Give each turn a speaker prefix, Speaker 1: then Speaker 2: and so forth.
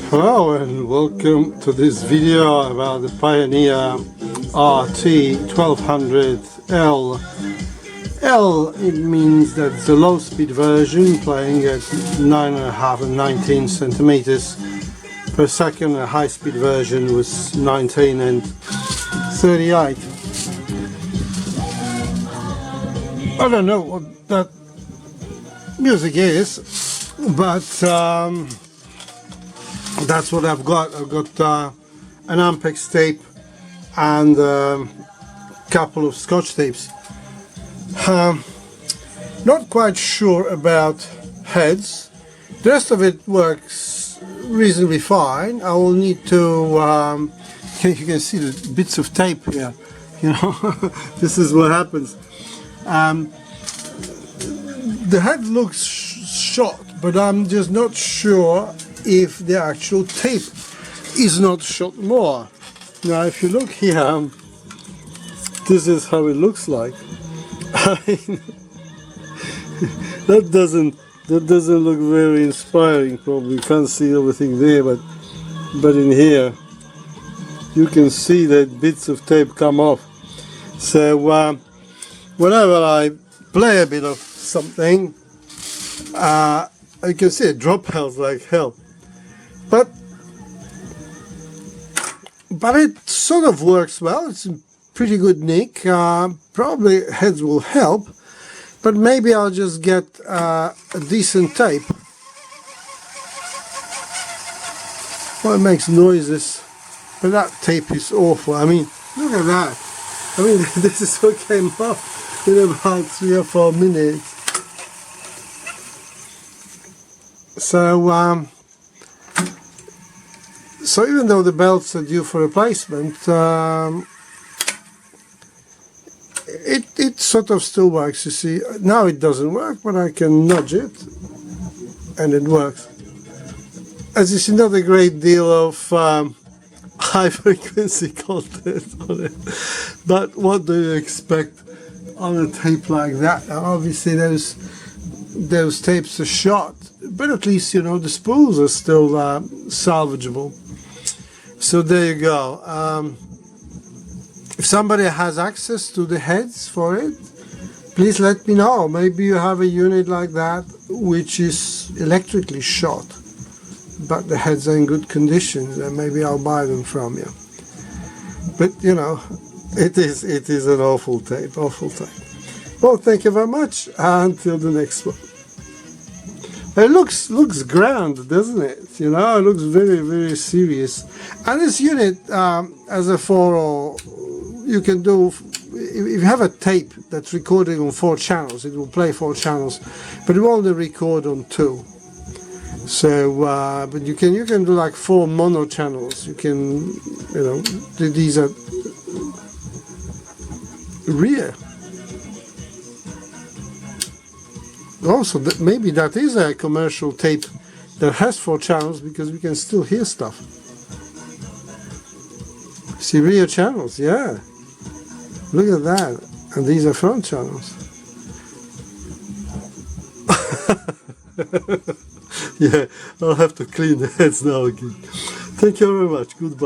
Speaker 1: Hello and welcome to this video about the Pioneer RT-1020L. L, it means that it's a low speed version playing at 9.5 and 19 centimeters per second. A high speed version was 19 and 38. I don't know what that music is, but that's what I've got. I've got an Ampex tape and a couple of Scotch tapes. Not quite sure about heads. The rest of it works reasonably fine. I will need to you can see the bits of tape here, you know. This is what happens. The head looks shot, but I'm just not sure if the actual tape is not shot more. Now if you look here, this is how it looks like. I mean, that doesn't look very inspiring. Probably you can't see everything there, but in here you can see that bits of tape come off. So whenever I play a bit of something, you can see it drop out like hell. But it sort of works well. It's in pretty good nick. Probably heads will help, but maybe I'll just get a decent tape. Well, it makes noises, but that tape is awful. I mean, look at that. I mean, this is what came off in about 3 or 4 minutes. So even though the belts are due for replacement, it sort of still works. You see, now it doesn't work, but I can nudge it and it works. As you see, not a great deal of high frequency content on it, but what do you expect on a tape like that? Now, obviously those tapes are shot, but at least, you know, the spools are still salvageable. So there you go. If somebody has access to the heads for it, please let me know. Maybe you have a unit like that which is electrically shot, but the heads are in good condition, and maybe I'll buy them from you. But you know, it is an awful tape, awful tape. Well, thank you very much, until the next one. It looks grand, doesn't it? You know, it looks very, very serious. And this unit, as a 4, you can do, if you have a tape that's recording on 4 channels, it will play 4 channels, but it will only record on 2. So, but you can do like 4 mono channels. You can, you know, these are rear. Also, maybe that is a commercial tape that has 4 channels, because we can still hear stuff. See, rear channels, yeah. Look at that. And these are front channels. Yeah, I'll have to clean the heads now again. Thank you very much. Goodbye.